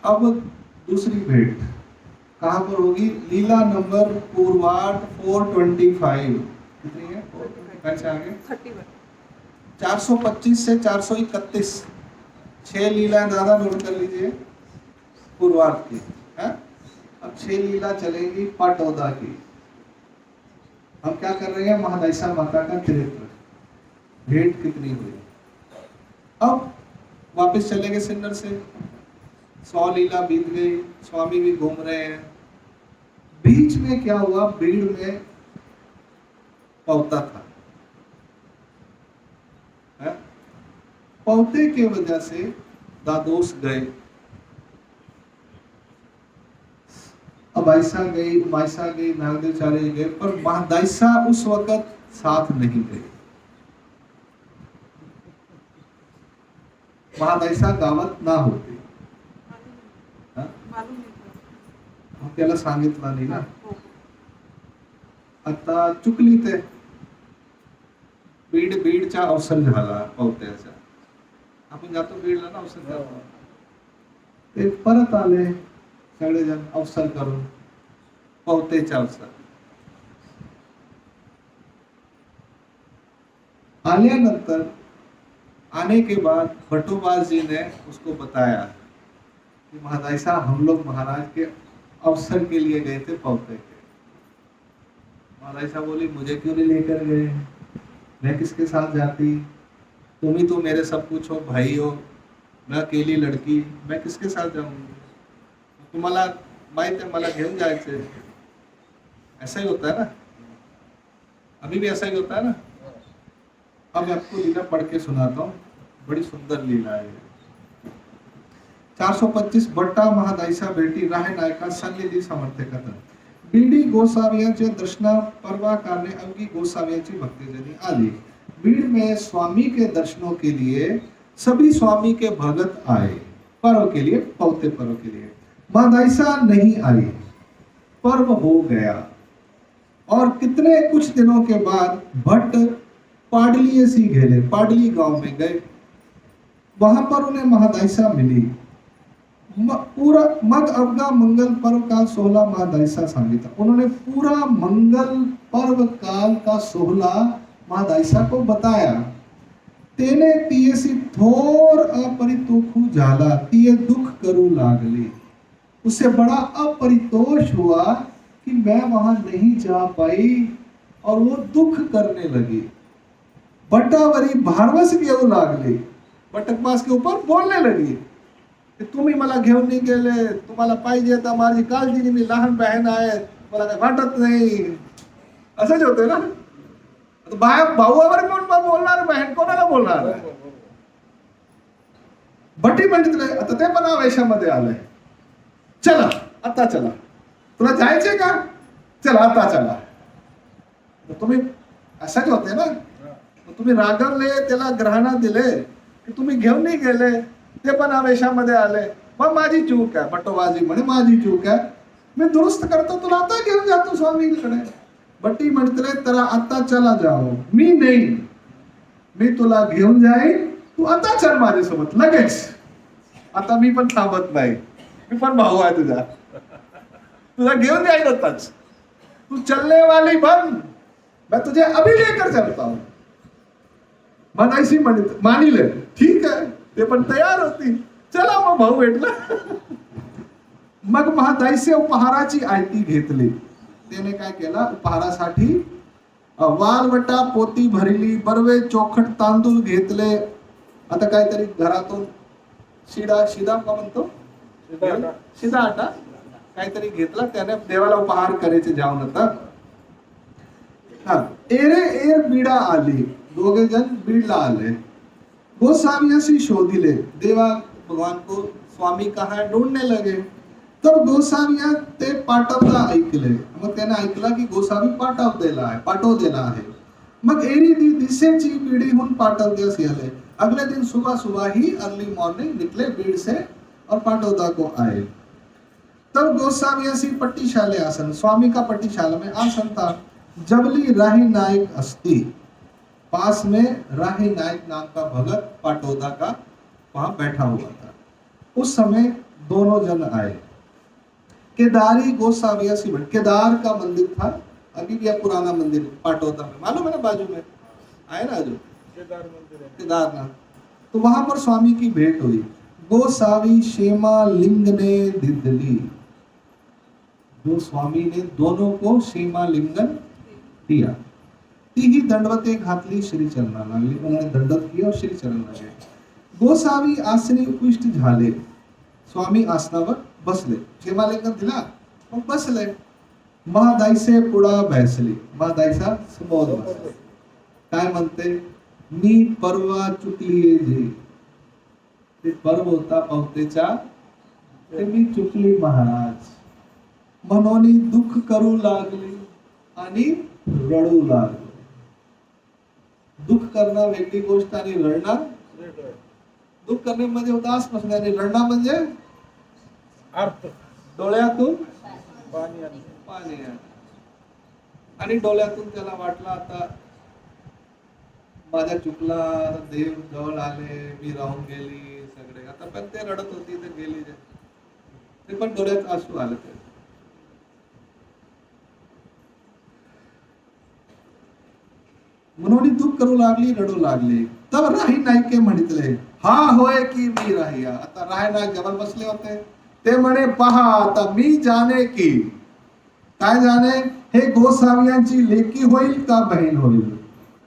अब दूसरी भेंट कहाँ पर होगी? लीला नंबर पूर्वाट 425। कितनी है? 425 से आगे 425 से 431 6 लीलाएं दादा नोट कर लीजिए पूर्वाट की है। अब 6 लीला चलेगी पाटौदा की। हम क्या कर रहे हैं? महादयिसा माता का चरित्र, भेंट कितनी हुई। अब वापस चलेंगे सिन्नर से। 100 लीला बीत गई, स्वामी भी घूम रहे हैं। बीच में क्या हुआ? भीड़ में पौता था है? पौते के वजह से दादोस गए, अबाइसा गई, उमाइसा गई, नागदेवचार्य गए, पर महादयिसा उस वक्त साथ नहीं गए। महादयिसा गावात ना होते त्याला सांगितलं नाही ना. आता चुकली ते बीडचा अवसर झाला पवत्याचा. आपण जातो बीडला ना अवसर जातो. ते परत आले सगळेजण अवसर करून पवतेचा अवसर. आल्यानंतर आने के बाद भट्टोबाज जी ने उसको बताया कि महादयिसा हम लोग महाराज के अवसर के लिए गए थे पौते के. महादयिसा बोली मुझे क्यों नहीं लेकर गए, मैं किसके साथ जाती, तुम ही तो मेरे सब कुछ हो, भाई हो, मैं अकेली लड़की, मैं किसके साथ जाऊंगी, तुम्हाला माहित है मला घेऊन जायचे. ऐसा ही होता है ना, अभी भी ऐसा ही होता है ना. अब आपको लीला पढ़ के सुनाता हूँ, बड़ी सुंदर लीला है. 425 भट्टा महादयिसा भेटी राहे नायका सन्निधी समर्थ कथन. बीडी गोसावियांचे दर्शना परवा करने अवघी गोसावियांची भक्तजनी आली. बीड़ में स्वामी के दर्शनों के लिए सभी स्वामी के भगत आए, पर्व के लिए, पौते पर्व के लिए. महादयिसा नहीं आई, पर्व हो गया और कितने कुछ दिनों के बाद भट्ट पाडली सी घेले, पाडली गांव में गए. वहां पर उन्हें महादयिसा मिली. पूरा मग अवगा मंगल पर्व काल सोहला महादयिसा सांगितला. उन्होंने पूरा मंगल पर्व काल का सोहला महादयिसा को बताया. तेने तियेसी थोर अपरितोषु झाला, तिये दुख करू लागली. उससे बड़ा अपरितोष हुआ कि मैं वहां नहीं जा पाई और वो दुख करने लगी. बटावरी भारवस घेऊ लागली, बटकबाज के ऊपर बोलने लगी की तुम्ही मला घेऊन नाही गेले, तुम्हाला पाहिजे तर माझी काळजी नाही, मी लहान बहीण आहे, मला काही वाटत नाही. असंच होतं ना. भाऊवर कोण बोलणार, बहीण कोणाला बोलणार. बटी म्हणते आता ते पण आवेशामध्ये आलंय. चला आता चला, तुला जायचंय का, चला आता चला. तुम्ही असंच होते ना, तुम्ही रागवले, त्याला ग्रहणा दिले की तुम्ही घेऊन नाही गेले, ते पण आवेशामध्ये आले. मग माझी चूक आहे. बटोबाजी म्हणे माझी चूक आहे, मी दुरुस्त करतो, तुला आता घेऊन जातो स्वामीकडे. बट्टी म्हणते तर आता चला जाओ. मी नाही, मी तुला घेऊन जाईन, तू आता चल माझ्यासोबत लगेच. आता मी पण थांबत नाही, मी पण भाऊ आहे तुझा, तुला घेऊन जाईन आताच. तू चलने वाली बन, मैं तुझे अभी लेकर चलता हूं. महादयिसी मानिले, ठीक आहे, ते पण तयार होती. चला मग भाऊ भेटला. मग महादयिसे उपहाराची आयती घेतली. त्याने काय केला, उपहारासाठी वालवटा पोती भरली, बर्वे चोखट तांदूळ घेतले. आता काहीतरी घरातून शिदा का म्हणतो, शिदा आटा काहीतरी घेतला. त्याने देवाला उपहार करायचे जाऊन आता. एरे एर बीड़ा आली, दोघे जण बीडला आले. गोसावियासी शोधिले, देवा भगवान को स्वामी कहाँ है ढूंढने लगे. तब गोसाविया ते पाठवता ऐकले. मग त्याने ऐकला की गोसावी पाठव दिला आहे. मग एरी दिसेची बीडीहून पाठवदेस गेले. अगले दिन सुबह सुबह ही अर्ली मॉर्निंग निकले बीड़ से और पाटौदा को आए. तब गोसावियासी पट्टीशाले आसन, स्वामी का पट्टीशाला में आसन था. जबली राही नायक अस्ति, पास में राही नायक नाम का भगत पाटौदा का वहां बैठा हुआ था. उस समय दोनों जन आए। केदारी गोसावियासी भट्ट, केदार का मंदिर था, अभी भी है पुराना मंदिर पाटौदा में, मालूम है ना, बाजू में आए ना जो केदार मंदिर है, केदारनाथ। तो वहां पर स्वामी की भेंट हुई। गोसावी शेमा लिंग ने दिदली, जो स्वामी ने दोनों को शेमा लिंगन दिया। तीही दंडवते घातली श्री चरणा लागली, उन्होंने दंडवत किया और श्री चरण लगे। गोसावी आसनी उपविष्ट झाले, स्वामी आसनावर बसले, शेमालिंगन दिला मग बसले। महादाईसे पुढा बसली, महादाईसा समोर बसले, काय म्हणते, मी परवा चुकली जे, ते पर्व होता पावतेचा, ते मी चुकली महाराज, मनोनी दुःख करू लागली आणि रडू लागली। दुःख करणं वेगळी गोष्ट आणि रडणं, दुःख करणे म्हणजे उदास नसणे आणि रडणं म्हणजे अर्थ, डोळ्यातून पाणी आणि डोळ्यातून त्याला वाटलं आता माझ्या चुकला, देव जवळ आले, मी राहून गेली सगळे, आता पण ते रडत होती ते गेली, ते पण डोळ्यात आसू आले ते। मनोनी दुःख करू लागली, रडू लागली। तब राही नाईके म्हटले, हा होय की मी राहिया। आता राय नाईक जवळ बसले होते, ते म्हणे पहा आता मी जाणे की, काय जाणे, हे गोसावियांची लेकी होईल का बहीण होईल।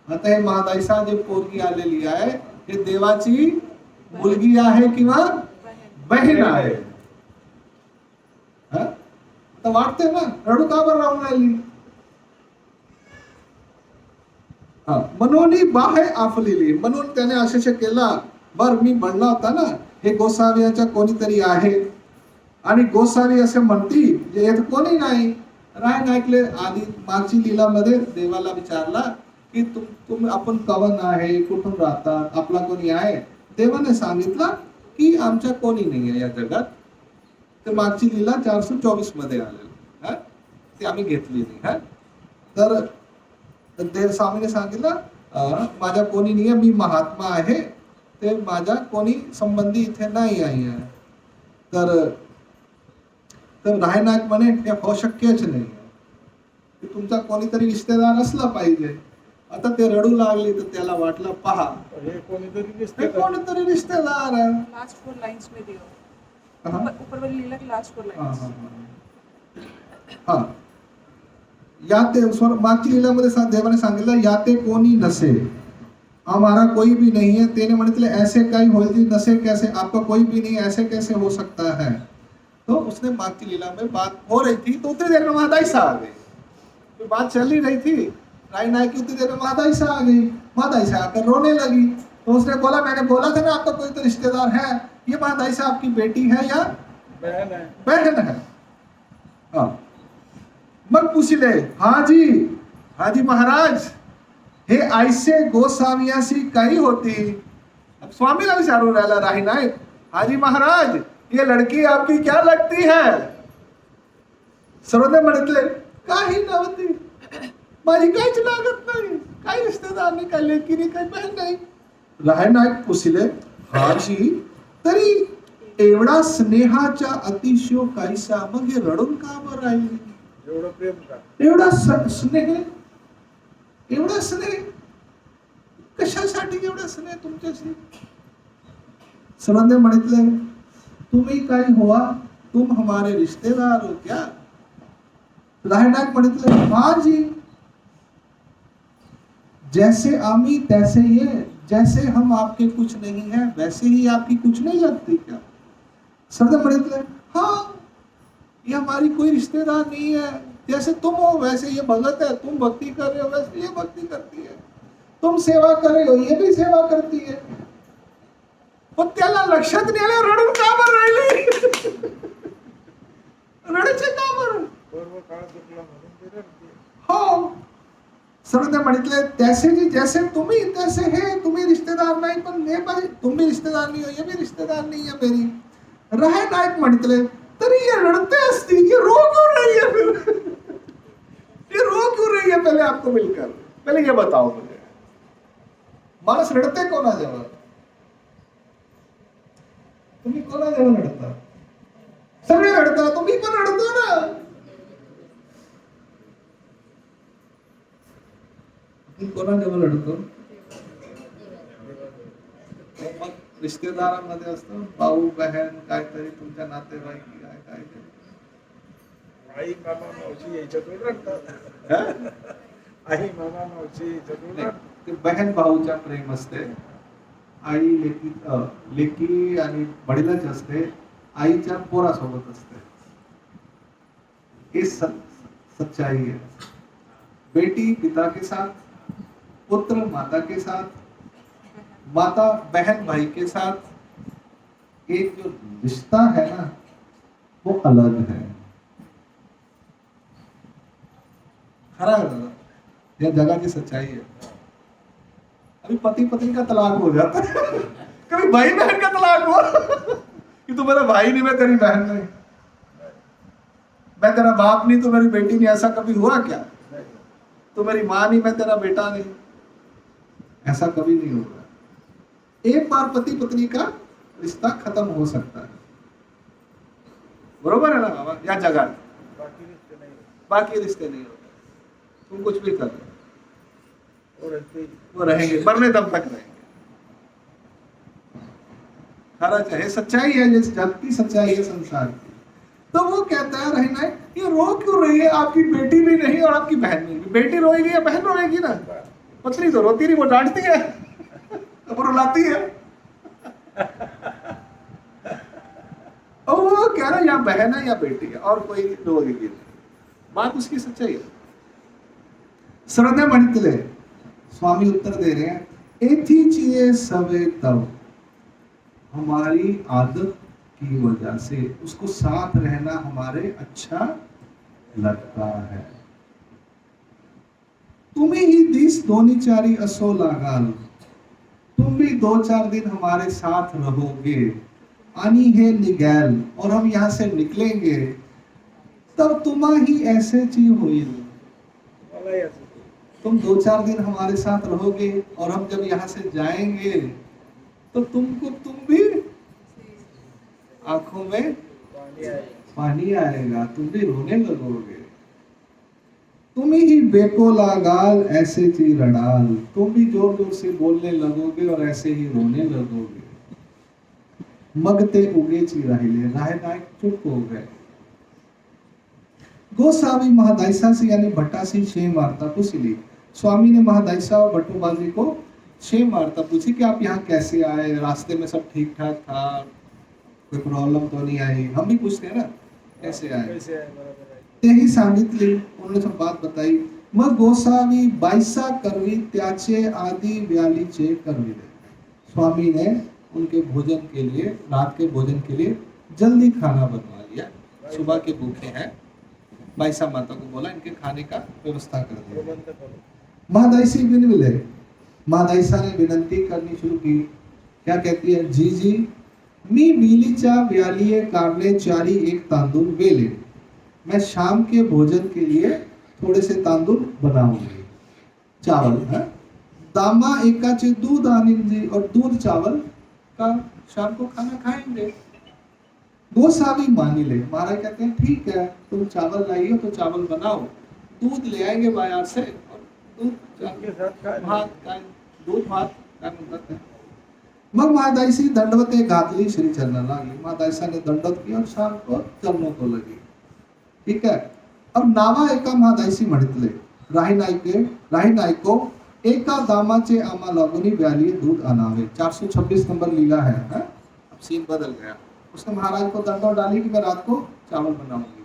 आता हे महादाईसा जे पोरगी आलेली आहे, हे देवाची मुलगी आहे किंवा बहीण आहे। आता वाटते ना, रडू का बरं राहून राहिली। मनोनी बाहे आफलेली, म्हणून त्याने असे केला, बर मी म्हणला होता ना हे गोसावियाच्या कोणीतरी आहे, आणि गोसावी असे म्हणती जे येत कोणी नाही। राय नाईकले आधी मागची लीलामध्ये देवाला विचारला की तुम आपण कवन आहे, कुठून राहतात, आपला कोणी आहे। देवाने सांगितलं की आमच्या कोणी नाही आहे या जगात। ते मागची लीला 424 मध्ये आलेली, ती आम्ही घेतली नाही। तर देव स्वामीने सांगितलं माझ्या कोणी नाही, मी महात्मा आहे, ते माझ्या कोणी संबंधी इथे नाही आहे। तर रायनाथ म्हणे हे हो शक्यच नाही, तुमचा कोणीतरी रिश्तेदार असला पाहिजे। आता ते रडू लागले, तर त्याला वाटलं पहा हे कोणीतरी रिश्तेदार है। लास्ट 4 लाइंस में दियो, ऊपर वाली लीला की लास्ट 4 लाइंस। हाँ, या ते मागची लीलामध्ये देवाने सांगितलं या ते कोणी नसे, हमारा कोई भी नहीं है। तेने म्हटले ऐसे काही होईल नसे, कैसे आपका कोई भी नहीं, ऐसे कैसे हो सकता है। तो उसने मागची लीला में बात हो रही थी, तो उतनी देर में महादाईसा आ गई। तो बात चल ही रही थी, राय नाईक की उतनी देर में महादाईसा आ गई। महादाईसा आकर रोने लगी, तो उसने बोला मैंने बोला था ना आपका कोई तो रिश्तेदार है, ये महादाईसा आपकी बेटी है या बहन है। हाँ, मग पूछले हाँ जी महाराज, हे ऐसे गोसावियासी काही होती। अब स्वामीला विचारू राहिला राही नाईक, हाजी महाराज ये लड़की आपकी क्या लगती है। सर्वने म्हटले काही नव्हती, माझी काहीच लागत नाही, काही रिश्तेदार नाही, काही लेकी नाही, काही बहीण नाही। राय नाईक पुसले हाजी, तरी एवढा स्नेहाच्या अतिशय काहीसा, मग हे रडून का बरं राहिली। एवढा प्रेम का, एवढा स्नेह कशासाठी, एवढा स्नेह तुमच्याशी। सर्वने म्हटले तुम्ही काय हुआ, तुम हमारे रिश्तेदार हो क्या। रायनाथ म्हटले हाँ जी, जैसे आमी तैसे ये, जैसे हम आपके कुछ नहीं है वैसे ही आपकी कुछ नहीं लगती क्या। सर्वने म्हटले हाँ, ये हमारी कोई रिश्तेदार नहीं है, जैसे तुम हो वैसे ये भगत है, तुम भक्ति कर रहे हो वैसे ये भक्ति करती है, तुम सेवा कर रहे हो ये भी सेवा करती है। पण त्याला लक्षात नाही आलं रडून का बरं राहिली, रडायचे का बरं। हो, सर्वने म्हटले तैसे जी जैसे तुम्ही तैसे है, तुम्ही रिश्तेदार नाही, पण हे पण तुम्ही रिश्तेदार नहीं हो, ये भी रिश्तेदार नहीं है मेरी। राय नाईक म्हटले तरी ये रड़ते असती, ये रो क्यों रही है फिर, ये रो क्यों रही है, पहले आपको मिलकर पहले ये बताओ मुझे। माणूस रडते कोणाजवळ, तुम्ही कोणाजवळ रडता। कोणा जवळ अडतो? मग रिश्तेदारांमध्ये असतं, भाऊ बहीण काहीतरी तुमच्या नातेवाईक काय काहीतरी. आई मामा मावशी याच्यातून रडतात. हा? आई मामा मावशी याच्यातून नाही, रडतात. ते बहन भाऊच्या प्रेम असते. आई लेकी आणि वडिलांची असते, आईच्या पोरासोबत असते. ये सच्चाई है. बेटी पिता के साथ, पुत्र माता के साथ, माता बहन भाई के साथ, एक जो रिश्ता है ना वो अलग है. खरा है दादा, यह जगह की सच्चाई है. अभी पति पत्नी का तलाक हो जाता है, कभी भाई बहन का तलाक हुआ कि तू मेरा भाई नहीं, मैं तेरी बहन नहीं, मैं तेरा बाप नहीं, तो मेरी बेटी नहीं. ऐसा कभी हुआ क्या? तो मेरी माँ नहीं, मैं तेरा बेटा नहीं. ऐसा कभी नहीं होगा. एक बार पति पत्नी का रिश्ता खत्म हो सकता है, बरोबर है ना बाबा? या जगह बाकी रिश्ते नहीं होते. बाकी रिश्ते नहीं होते. तुम कुछ भी कर लो, और रहते ही वो रहेंगे, मरने दम तक रहेंगे. खरा चाहे सच्चाई है, जैसे जग की सच्चाई है संसार की. तो वो कहता है रहना, ये रो क्यों रही है? आपकी बेटी भी नहीं और आपकी बहन भी नहीं. बेटी रोएगी या बहन रोएगी ना? पत्नी तो रोती नहीं, वो डांटती है, वो रुलाती है. और वो कह रहा है या बहन है या बेटी है, और कोई रोएगी नहीं. बात उसकी सच्चाई है. श्रद्धे मणितले स्वामी उत्तर दे रहे हैं, एथी चिए सवे तब, हमारी आदत की वजह से उसको साथ रहना हमारे अच्छा लगता है. तुम्ही ही दिस दोनी चारी असो लागाल, तुम भी 2-4 दिन हमारे साथ रहोगे. आणि हे निघाल, और हम यहाँ से निकलेंगे, तब तुम्हा ही ऐसे ची होईल. मला याचं तुम 2-4 दिन हमारे साथ रहोगे और हम जब यहाँ से जाएंगे तो तुम भी आंखों में पाणी आहे. पानी आएगा, तुम भी रोने लगोगे. तुम ही बेपोला गाल ऐसे ची रडाल, तुम भी जोर जोर से बोलने लगोगे और ऐसे ही रोने लगोगे. मग ते उगेची राहिले, राहे नायक चुप हो गए. गोसावी महादायसासी यानी भट्टासी शे मारता पुछली. स्वामी ने महादायसा और भट्टोबाजी को शे मारता पूछी कि आप यहाँ कैसे आए, रास्ते में सब ठीक ठाक था, कोई प्रॉब्लम तो नहीं आई. हम भी पूछते हैं ना कैसे आए. कैसे आहे? बरोबर आहे. तेही सांगितली, उन्होंने सब बात बताई. मग गोसावी बाईसा करवी त्याचे आदि व्यालीचे करविले. स्वामी ने उनके भोजन के लिए, रात के भोजन के लिए जल्दी खाना बनवा लिया. सुबह के भूखे हैं, बाईसा माता को बोला इनके खाने का व्यवस्था कर दिया. प्रबंध करो. महादायसी विनविले, महादायसा ने विनंती करनी शुरू की. क्या कहती है? जी जी, मी विलीच्या व्यालीये कारले चारी एक तांदूळ वेले. मैं शाम के भोजन के लिए थोड़े से तांदूळ बनाऊंगी, चावल है. दामा एकाचे दूध आनिंदी, और दूध चावल का शाम को खाना खाएंगे. गोसावी मानी ले. महाराज कहते हैं ठीक है, तुम चावल लाइए तो चावल बनाओ, दूध ले आएंगे बाजार से, और दूध के साथ काय भात काय, दूध भात काय म्हणतात. मग महादायसी दंडवते घातली श्री चरणा लागली. महादायसा ने दंडवत की और शाम को चरणों को लगी. ठीक है. अब नावा एका महादायसी म्हणितले, राही नायको एका दामाचे आमा लागोनी व्याली दूध आनावे. 426 नंबर लीला है. अब सीन बदल गया. उसने महाराज को दंडवत डाली कि मैं रात को चावल बनाऊंगी.